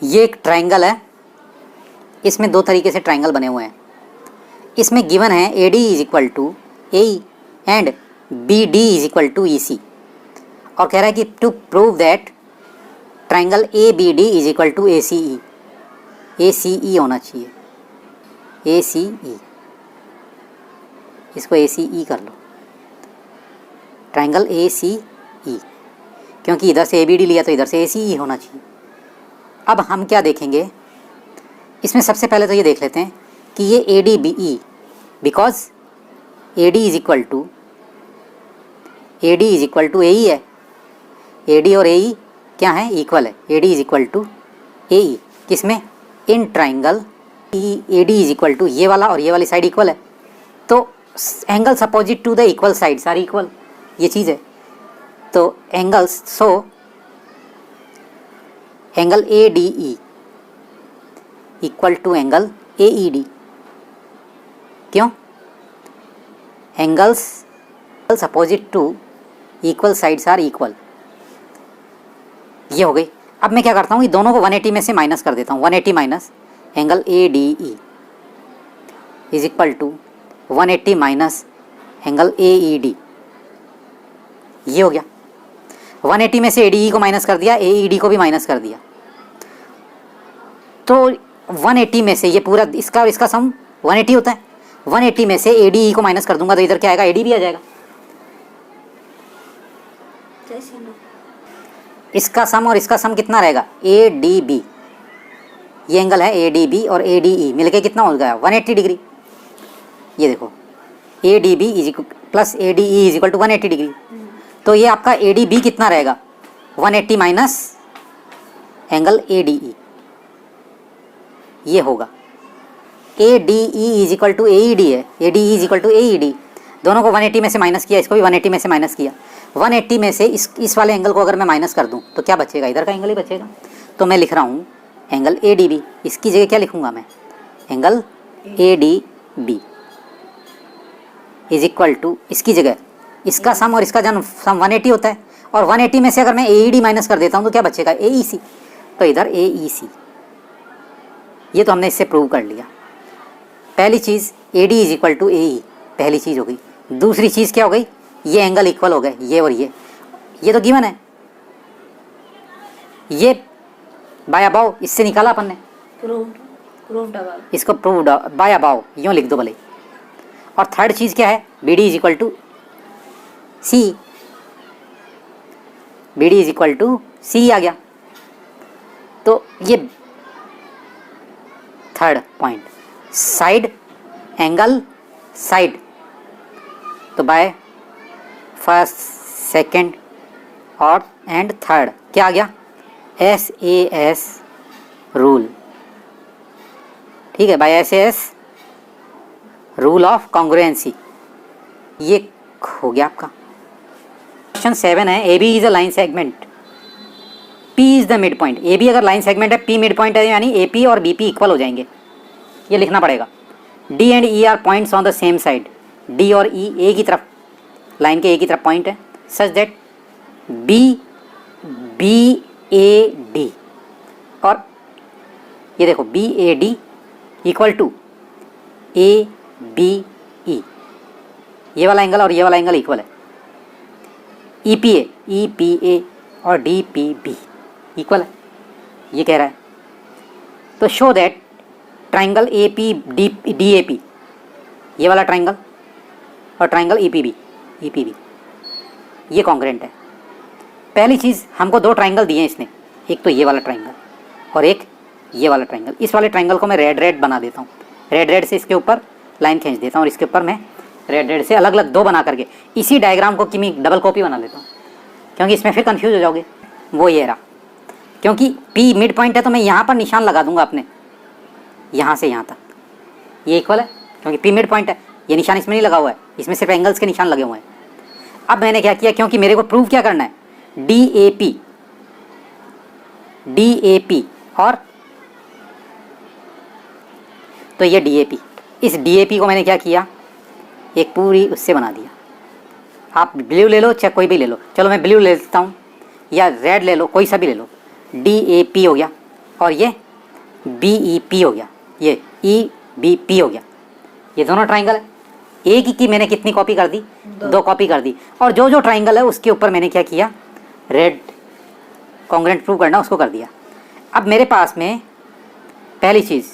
ये एक ट्रायंगल है, इसमें दो तरीके से ट्रायंगल बने हुए हैं। इसमें गिवन है AD is equal to AE and BD is equal to EC, और कह रहा है कि to prove that triangle ABD is equal to ACE, ACE होना चाहिए, ACE, इसको ACE कर लो, ट्रायंगल ACE, क्योंकि इधर से ABD लिया तो इधर से ACE होना चाहिए। अब हम क्या देखेंगे, इसमें सबसे पहले तो ये देख लेते हैं कि ये ADBE, because AD is equal to AE है, AD और AE क्या है, इक्वल है, AD is equal to AE, किसमें, in triangle AD is equal to ये वाला और ये वाली साइड इक्वल है, तो angles opposite to the equal sides are equal, ये चीज़ है। तो angles, so angle ADE equal to angle AED, क्यों, angles opposite to equal sides are equal, ये हो गई। अब मैं क्या करता हूँ, ये दोनों को 180 में से माइनस कर देता हूँ, 180 minus angle ADE is equal to 180 minus angle AED, ये हो गया। 180 में से ADE को माइनस कर दिया, AED को भी माइनस कर दिया, तो 180 में से ये पूरा इसका और इसका सम 180 होता है, 180 में से ADE को माइनस कर दूंगा तो इधर क्या आएगा, AD भी आ जाएगा। इसका सम और इसका सम कितना रहेगा, ADB, ये एंगल है ADB और ADE मिलके कितना हो गया, 180 डिग्री। ये देखो ADB is plus ADE is equal to 180 degree, तो ये आपका ADB कितना रहेगा, 180 माइनस एंगल ADE, ये होगा। ADE is equal to AED है, ADE is equal to AED, दोनों को 180 में से माइनस किया, इसको भी 180 में से माइनस किया, 180 में से इस वाले एंगल को अगर मैं माइनस कर दूं तो क्या बचेगा, इधर का एंगल ही बचेगा। तो मैं लिख रहा हूँ एंगल ADB, इसकी जगह क्या लिखूंगा मैं, angle ADB is equal to, इसकी जगह इसका सम और इसका जन सम 180 होता है, और 180 में से अगर मैं AED माइनस कर देता हूँ तो क्या बचेगा, AEC, तो इधर AEC, ये तो हमने इससे प्रूव कर लिया। पहली चीज़ AD is equal to AE, पहली चीज़ हो गई। दूसरी चीज़ क्या हो गई, ये एंगल इक्वल हो गए, ये और ये तो गिवन है, ये बाय अबाव इससे निकाला अपन ने, इसको प्रूव्ड बाय अबाव यूँ लिख दो भले। और थर्ड चीज़ क्या है, BD is equal to C, BD is equal to C आ गया। तो ये third point, side angle side, तो बाय फर्स्ट सेकंड और एंड थर्ड क्या आ गया, SAS रूल, ठीक है, by SAS rule of congruency, ये हो गया आपका। क्वेश्चन 7 है, AB is a line segment, P is the mid point, AB अगर लाइन सेगमेंट है, P मिड पॉइंट है, यानी AP और BP इक्वल हो जाएंगे, ये लिखना पड़ेगा। D and E are points on the same side, D और E A की तरफ, लाइन के A की तरफ पॉइंट है, सच दैट BAD, और ये देखो BAD इक्वल टू ABE, ये वाला एंगल और ये वाला एंगल इक्वल है, EPA और DPB इक्वल है, ये कह रहा है। तो शो दैट ट्राइंगल DAP, ये वाला ट्राइंगल और ट्राइंगल EPB ये कॉन्ग्रुएंट है। पहली चीज़, हमको दो ट्राइंगल दिए हैं इसने, एक तो ये वाला ट्राइंगल और एक ये वाला ट्राइंगल। इस वाले ट्राइंगल को मैं रेड बना देता हूँ, रेड से इसके ऊपर लाइन खींच देता हूँ और इसके ऊपर मैं रेड से अलग अलग दो बना करके इसी डायग्राम को की मैं डबल कॉपी बना देता हूँ, क्योंकि इसमें फिर कंफ्यूज हो जाओगे। वो ये रहा, क्योंकि P मिड पॉइंट है तो मैं यहाँ पर निशान लगा दूंगा अपने, यहाँ से यहाँ तक ये इक्वल है, क्योंकि P मिड पॉइंट है, ये निशान इसमें नहीं लगा हुआ है, इसमें सिर्फ एंगल्स के निशान लगे हुए हैं। अब मैंने क्या किया, क्योंकि मेरे को प्रूव क्या करना है, DAP और तो ये DAP, इस DAP को मैंने क्या किया, एक पूरी उससे बना दिया। आप ब्लू ले लो चाहे कोई भी ले लो, चलो मैं ब्लू ले लेता हूँ या रेड ले लो, कोई सा भी ले लो, DAP हो गया। और ये BEP हो गया, ये EBP हो गया। ये दोनों ट्राइंगल है। एक ही की मैंने कितनी कॉपी कर दी? 2 कॉपी कर दी। और जो जो ट्राइंगल है उसके ऊपर मैंने क्या किया? रेड कॉन्ग्रुएंट प्रूव करना उसको कर दिया। अब मेरे पास में पहली चीज़,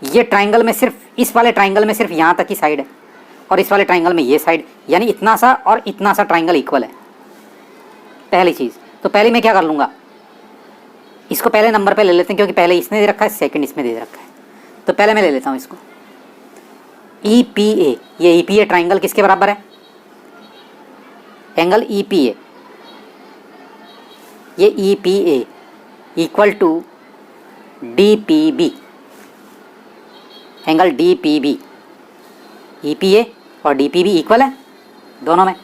ये ट्राइंगल में सिर्फ, इस वाले ट्राइंगल में सिर्फ यहाँ तक की साइड है और इस वाले ट्राइंगल में ये साइड, यानी इतना सा और इतना सा ट्राइंगल इक्वल है। पहली चीज़ तो पहले मैं क्या कर लूँगा, इसको पहले नंबर पे ले लेते हैं क्योंकि पहले इसने दे रखा है, सेकंड इसमें दे रखा है। तो पहले मैं ले लेता हूँ इसको EPA। ये EPA ट्राइंगल किसके बराबर है? एंगल EPA, ये EPA equal to DPB, angle DPB। EPA और DPB इक्वल है दोनों में।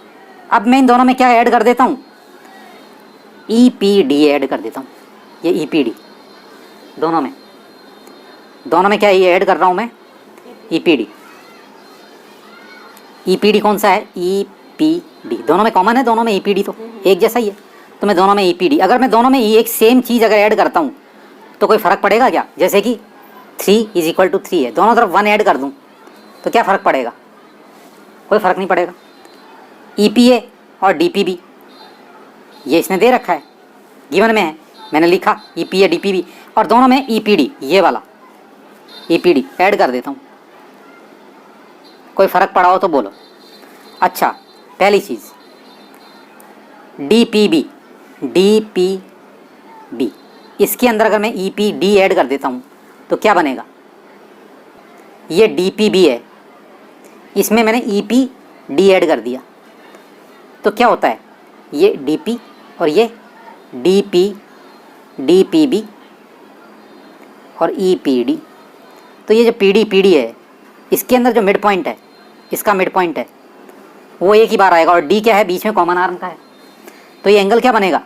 अब मैं इन दोनों में क्या ऐड कर देता हूँ? EPD ऐड कर देता हूँ। ये EPD दोनों में क्या ये ऐड कर रहा हूँ मैं? EPD। EPD कौन सा है? EPD दोनों में कॉमन है, दोनों में EPD तो एक जैसा ही है। तो मैं दोनों में EPD, अगर मैं दोनों में एक सेम चीज़ अगर ऐड करता हूँ तो कोई फ़र्क पड़ेगा क्या? जैसे कि 3 = 3 है, दोनों तरफ 1 ऐड कर दूँ तो क्या फ़र्क पड़ेगा? कोई फ़र्क नहीं पड़ेगा। EPA और DPB ये इसने दे रखा है, गिवन में है, मैंने लिखा EPA DPB, और दोनों में EPD, ये वाला EPD ऐड कर देता हूँ। कोई फ़र्क पड़ा हो तो बोलो। अच्छा, पहली चीज़ DPB इसके अंदर अगर मैं EPD ऐड कर देता हूँ तो क्या बनेगा? ये DPB है, इसमें मैंने EPD ऐड कर दिया तो क्या होता है? ये DP और ये DPB और EPD। तो ये जो PD है इसके अंदर जो मिड पॉइंट है, इसका मिड पॉइंट है वो एक ही बार आएगा, और D क्या है? बीच में कॉमन आर्म का है। तो ये एंगल क्या बनेगा?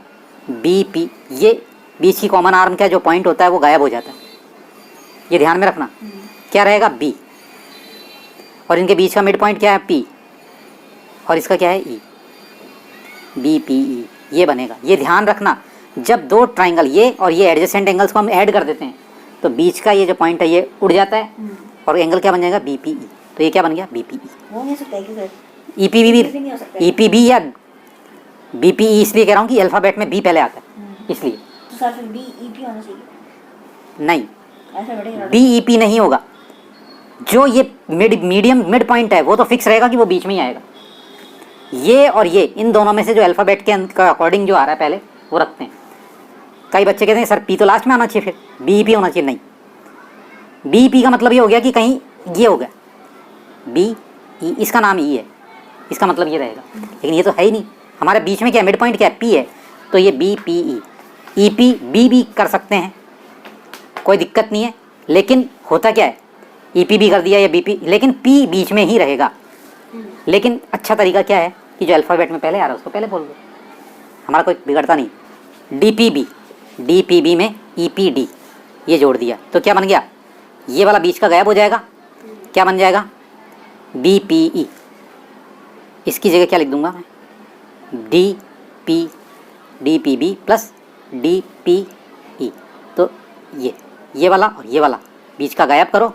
BP। ये बीच की कॉमन आर्म का जो पॉइंट होता है वो गायब हो जाता है, ये ध्यान में रखना। क्या रहेगा? B। और इनके बीच का मिड पॉइंट क्या है? P। और इसका क्या है? E। BPE ये बनेगा। ये ध्यान रखना, जब दो ट्राइंगल ये और ये एडजेसेंट एंगल्स को हम ऐड कर देते हैं तो बीच का ये जो पॉइंट है ये उड़ जाता है और एंगल क्या बन जाएगा? BPE। तो ये क्या बन गया? BPE। हो नहीं सकता है कि सर EPB भी, नहीं हो सकता है। EPB या BPE इसलिए कह रहा हूँ कि अल्फ़ाबेट में B पहले आता है इसलिए। तो सर फिर BEP होना चाहिए, नहीं, ऐसा बैठेगा। BEP नहीं होगा। जो ये मिड पॉइंट है वो तो फिक्स रहेगा कि वो बीच में ही आएगा। ये और ये इन दोनों में से जो अल्फ़ाबेट के अकॉर्डिंग जो आ रहा है पहले वो रखते हैं। कई बच्चे कहते हैं सर P तो लास्ट में आना चाहिए, फिर BEP होना चाहिए। नहीं, BEP का मतलब ये हो गया कि कहीं ये हो गया BE, इसका नाम E है, इसका मतलब ये रहेगा, लेकिन ये तो है ही नहीं। हमारे बीच में क्या मिड पॉइंट क्या है? P है, तो ये BPE। EPB भी कर सकते हैं, कोई दिक्कत नहीं है, लेकिन होता क्या है? EPB कर दिया या BP, लेकिन P बीच में ही रहेगा। लेकिन अच्छा तरीका क्या है कि जो अल्फ़ाबेट में पहले आ रहा है उसको पहले बोल दो, हमारा कोई बिगड़ता नहीं। DPB में EPD ये जोड़ दिया तो क्या बन गया? ये वाला बीच का गायब हो जाएगा, क्या बन जाएगा? BPE। इसकी जगह क्या लिख दूंगा मैं? DPB plus DPE। तो ये वाला और ये वाला बीच का गायब करो,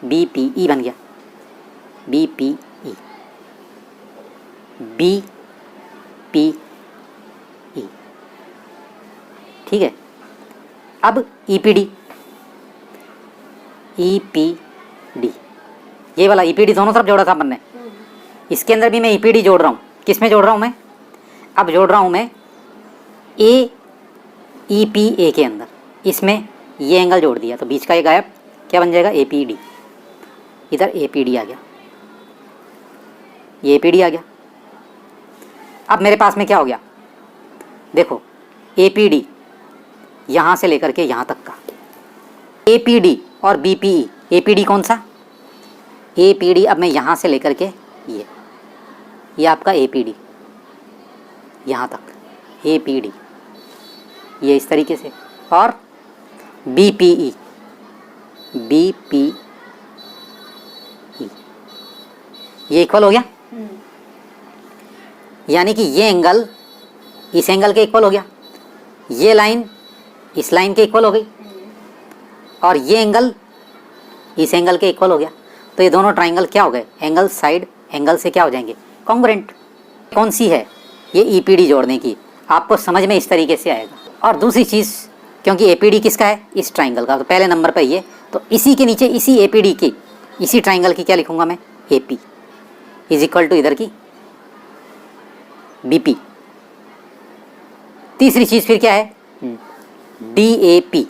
BPE बन गया। BPE ठीक है। अब EPD ये वाला EPD दोनों तरफ जोड़ा था अपन ने, इसके अंदर भी मैं EPD जोड़ रहा हूँ। किस में जोड़ रहा हूँ मैं? अब जोड़ रहा हूँ मैं EPA के अंदर, इसमें ये एंगल जोड़ दिया तो बीच का ये गायब, क्या बन जाएगा? APD। इधर APD आ गया, ये APD आ गया। अब मेरे पास में क्या हो गया? देखो APD यहाँ से लेकर के यहाँ तक का, APD और BPE। APD कौन सा? APD अब मैं यहाँ से लेकर के ये आपका APD यहाँ तक, APD ये इस तरीके से, और BPE ये इक्वल हो गया, यानी कि ये एंगल इस एंगल के इक्वल हो गया। ये लाइन इस लाइन के इक्वल हो गई और ये एंगल इस एंगल के इक्वल हो गया। तो ये दोनों ट्राइंगल क्या हो गए, एंगल साइड एंगल से क्या हो जाएंगे, कॉन्ग्रुएंट। कौन सी है, ये ईपीडी जोड़ने की, आपको समझ में इस तरीके से आएगा। और दूसरी चीज़, क्योंकि एपीडी किसका है, इस ट्राइंगल का, तो पहले नंबर पर ये, तो इसी के नीचे इसी एपीडी की, इसी ट्राइंगल की क्या लिखूंगा मैं, एपी इज इक्वल टू इधर की बीपी। तीसरी चीज़ फिर क्या है, डीएपी,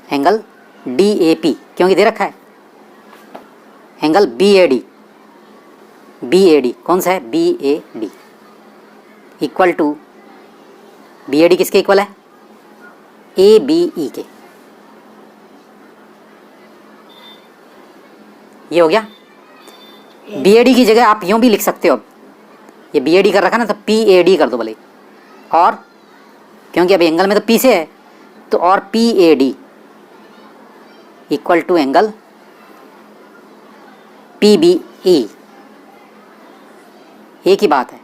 एंगल डीएपी, क्योंकि दे रखा है एंगल बीएडी, बीएडी कौन सा है, बीएडी इक्वल टू, बीएडी किसके इक्वल है, एबीई के। ये हो गया। बीएडी की जगह आप यूं भी लिख सकते हो, अब ये बीएडी कर रखा ना तो पीएडी कर दो भले, और क्योंकि अभी एंगल में तो पी से है तो और पीएडी इक्वल टू एंगल पीबीई, एक ही बात है।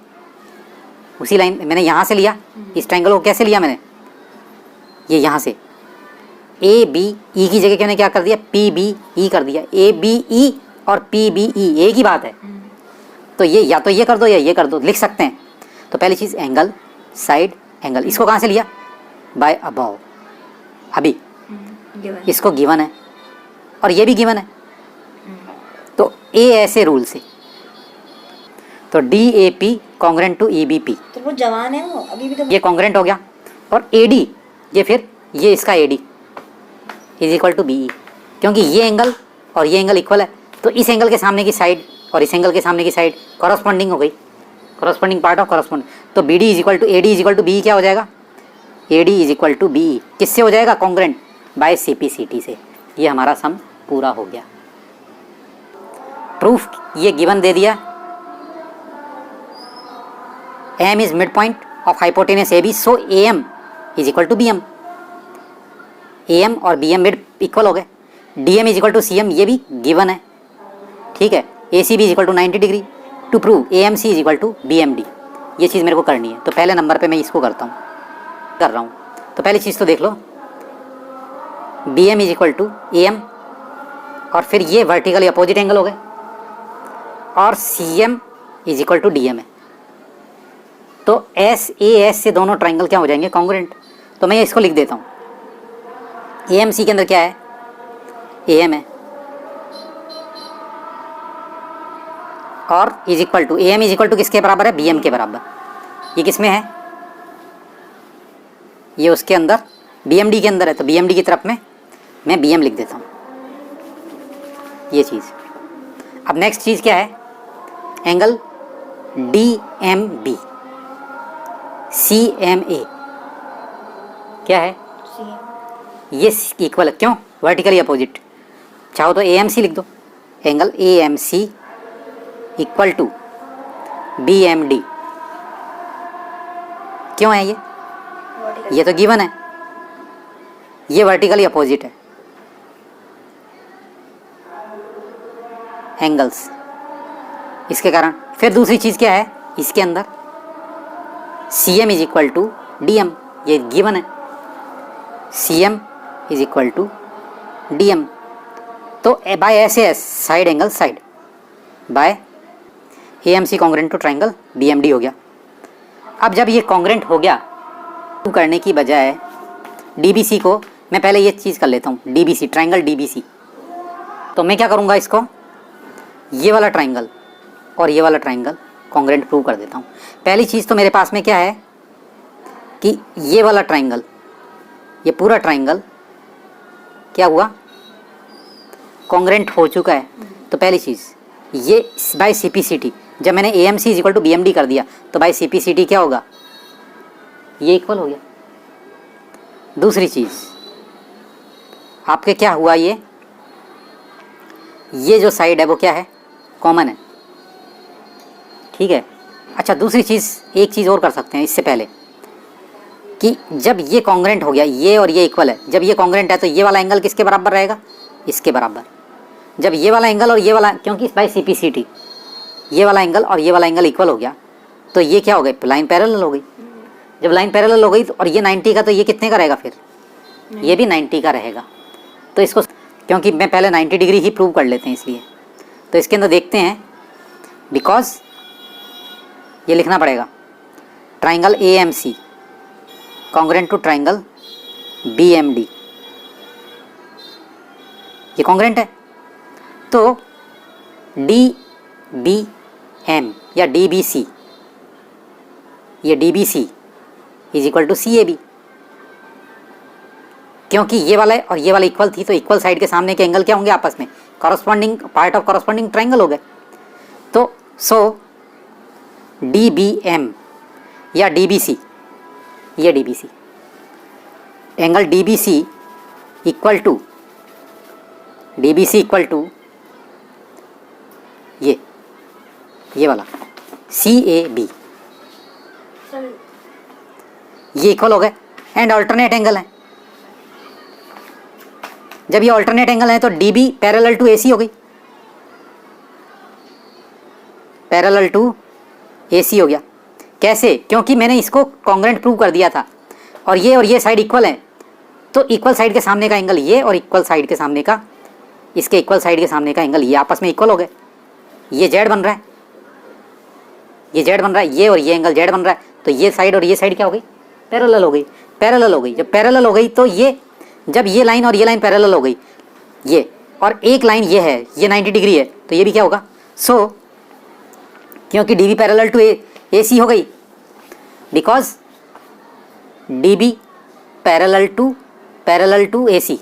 उसी लाइन मैंने यहाँ से लिया, इस ट्रायंगल को कैसे लिया मैंने, ये यहाँ से ए बी ई की जगह मैंने क्या कर दिया, पी बी ई कर दिया, ए बी ई और पी बी ई एक ही बात है। तो ये या तो ये कर दो या ये कर दो, लिख सकते हैं। तो पहली चीज़ एंगल साइड एंगल, इसको कहाँ से लिया, बाय अबव, अभी इसको गिवन है और ये भी गिवन है, तो ए ऐसे रूल से, तो D A P congruent to E B P, तो वो जवान है वो अभी भी, तो ये कॉन्ग्रेंट हो गया। और ए डी, ये फिर ये इसका A D is equal to B E, क्योंकि ये एंगल और ये एंगल इक्वल है, तो इस एंगल के सामने की साइड और इस एंगल के सामने की साइड कॉरस्पॉन्डिंग हो गई, कॉरस्पॉन्डिंग पार्ट ऑफ कॉरस्पॉन्डिंग। तो B D is equal to A D is equal to B, क्या हो जाएगा, A D is equal to B, किससे हो जाएगा, congruent by C P C T से। ये हमारा सम पूरा हो गया। प्रूफ ये गिवन दे दिया, M is mid point of hypotenuse A B, so A M is equal to B M, A M और बी एम मिड इक्वल हो गए। D M is equal to C M, ये भी given है, ठीक है। A C B is equal to 90 degree, to prove A M C is equal to B M D, ये चीज़ मेरे को करनी है। तो पहले नंबर पे मैं इसको कर रहा हूँ। तो पहली चीज़ तो देख लो, B M is equal to A M और फिर ये वर्टिकली अपोजिट एंगल हो गए, और C M is equal to D M है। तो एस ए एस से दोनों ट्राइंगल क्या हो जाएंगे, कॉन्ग्रुएंट। तो मैं इसको लिख देता हूँ, ए एम सी के अंदर क्या है, ए एम है, और is equal to, A M is equal to किसके बराबर है, बी एम के बराबर। ये किस में है, ये उसके अंदर बी एम डी के अंदर है, तो बी एम डी की तरफ में मैं बी एम लिख देता हूँ, ये चीज़। अब नेक्स्ट चीज़ क्या है, angle D M B, C M A क्या है, ये इक्वल है, क्यों, वर्टिकली अपोजिट। चाहो तो ए एम सी लिख दो, angle A M C equal to B M D, क्यों है ये तो गिवन है, ये वर्टिकली अपोजिट है एंगल्स, इसके कारण। फिर दूसरी चीज़ क्या है, इसके अंदर C M is equal to D M, ये गिवन है, C M is equal to D M. तो by S S side angle side, by A M C congruent to triangle B M D हो गया। अब जब ये congruent हो गया, करने की बजाय डी बी सी को मैं पहले ये चीज़ कर लेता हूँ, D B C triangle D B C. तो मैं क्या करूँगा, इसको ये वाला ट्राइंगल और ये वाला ट्राइंगल कॉन्ग्रेंट प्रूव कर देता हूँ। पहली चीज़ तो मेरे पास में क्या है कि ये वाला ट्राइंगल, ये पूरा ट्राइंगल क्या हुआ, कॉन्ग्रेंट हो चुका है। तो पहली चीज़ ये by C P C T, जब मैंने A M C is equal to B M D कर दिया तो by C P C T क्या होगा, ये इक्वल हो गया। दूसरी चीज़ आपके क्या हुआ, ये जो साइड है वो क्या है, कॉमन है, ठीक है। अच्छा दूसरी चीज़, एक चीज़ और कर सकते हैं इससे पहले, कि जब ये कॉन्ग्रेंट हो गया, ये और ये इक्वल है, जब ये कॉन्ग्रेंट है तो ये वाला एंगल किसके बराबर रहेगा, इसके बराबर। जब ये वाला एंगल और ये वाला, क्योंकि by C P C T ये वाला एंगल और ये वाला एंगल इक्वल हो गया, तो ये क्या हो गई, लाइन पैरेलल हो गई। जब लाइन पैरेलल हो गई तो और ये 90 का, तो ये कितने का रहेगा फिर? ये भी 90 का रहेगा। तो इसको, क्योंकि मैं पहले 90 डिग्री ही प्रूव कर लेते हैं इसलिए, तो इसके अंदर देखते हैं, बिकॉज ये लिखना पड़ेगा triangle AMC congruent to triangle BMD, ये कॉन्ग्रेंट है। तो DBM या DBC, ये DBC is equal to CAB, क्योंकि ये वाला और ये वाला इक्वल थी, तो इक्वल साइड के सामने के एंगल क्या होंगे आपस में? Corresponding part of corresponding triangle हो गए। तो सो DBM या DBC, ये DBC, angle DBC equal to ये वाला CAB, ये इक्वल हो गए एंड अल्टरनेट एंगल है। जब ये अल्टरनेट एंगल है तो DB पैरेलल टू AC हो गई, पैरेलल टू AC हो गया। कैसे? क्योंकि मैंने इसको कॉन्ग्रेंट प्रूव कर दिया था और ये साइड इक्वल है, तो इक्वल साइड के सामने का एंगल ये और इक्वल साइड के सामने का, इसके इक्वल साइड के सामने का एंगल ये आपस में इक्वल हो गए। ये Z बन रहा है, ये Z बन रहा है, ये और ये एंगल Z बन रहा है, तो ये साइड और ये साइड क्या हो गई? पैरेलल हो गई, पैरेलल हो गई। जब पैरेलल हो गई तो ये, जब ये लाइन और ये लाइन पैरेलल हो गई, ये और एक लाइन ये है, ये 90 डिग्री है, तो ये भी क्या होगा? सो क्योंकि DB पैरेलल टू AC हो गई, because DB parallel to AC,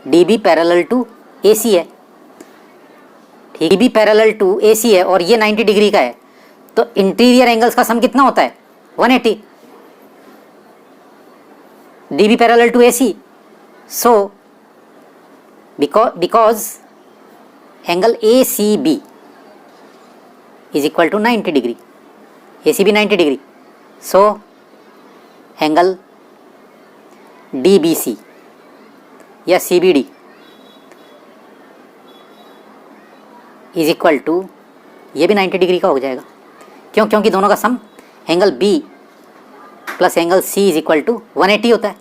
DB parallel to AC है, ठीक, DB पैरेलल टू AC है और ये 90 डिग्री का है, तो इंटीरियर एंगल्स का सम कितना होता है? 180। DB parallel to AC, so because angle ACB is equal to 90 degree, ACB 90 degree, so angle DBC या CBD इज इक्वल टू, ये भी 90 डिग्री का हो जाएगा। क्यों? क्योंकि दोनों का sum angle B plus angle C is equal to 180 होता है,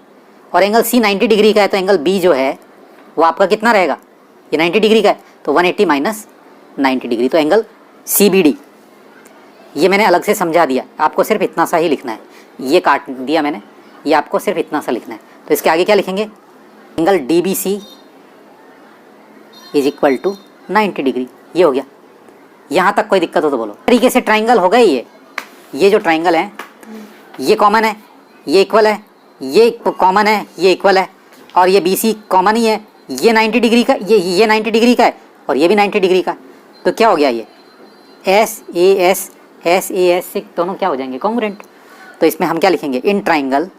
और एंगल C 90 डिग्री का है, तो एंगल B जो है वो आपका कितना रहेगा? ये 90 डिग्री का है, तो 180 माइनस 90 डिग्री, तो एंगल CBD। ये मैंने अलग से समझा दिया, आपको सिर्फ इतना सा ही लिखना है, ये काट दिया मैंने, ये आपको सिर्फ इतना सा लिखना है। तो इसके आगे क्या लिखेंगे? Angle DBC is equal to 90 degree, ये हो गया। यहाँ तक कोई दिक्कत हो तो बोलो। तरीके से ट्राइंगल हो गए ये जो ट्राइंगल है, ये कॉमन है, ये इक्वल है, ये कॉमन है, ये इक्वल है, और ये BC कॉमन ही है, ये 90 डिग्री का, ये 90 डिग्री का है और ये भी 90 डिग्री का है, तो क्या हो गया? ये SAS से दोनों क्या हो जाएंगे? कॉन्ग्रुएंट। तो इसमें हम क्या लिखेंगे? In triangle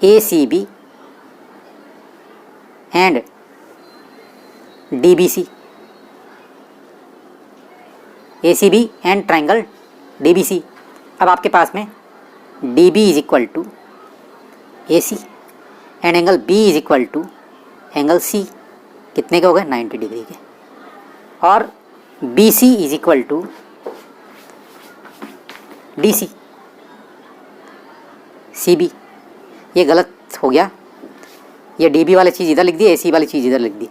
ACB and DBC, ACB and triangle DBC। अब आपके पास में DB is equal to AC and angle B is equal to angle C, कितने के हो गए? 90 डिग्री के, और BC is equal to DC CB। ये गलत हो गया, ये DB वाली चीज़ इधर लिख दी, AC वाली चीज़ इधर लिख दी,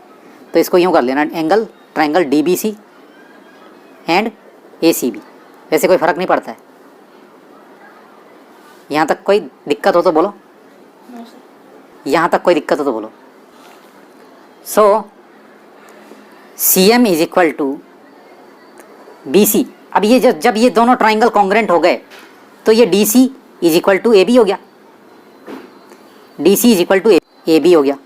तो इसको यूँ कर लेना, angle triangle DBC and ACB। वैसे कोई फ़र्क नहीं पड़ता है। यहाँ तक कोई दिक्कत हो तो बोलो, यहाँ तक कोई दिक्कत हो तो बोलो। So CM is equal to BC। अब ये जब ये दोनों ट्राइंगल कॉन्ग्रेंट हो गए, तो ये DC is equal to AB हो गया, DC is equal to AB हो गया।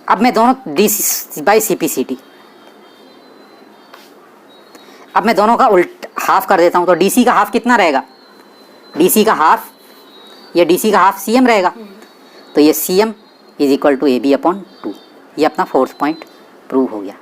अब मैं दोनों DC बाई CPCT, अब मैं दोनों का उल्ट हाफ कर देता हूँ, तो DC का हाफ कितना रहेगा? DC का हाफ, ये DC का हाफ CM रहेगा, तो ये CM is equal to AB अपॉन 2। ये अपना 4th पॉइंट प्रूव हो गया।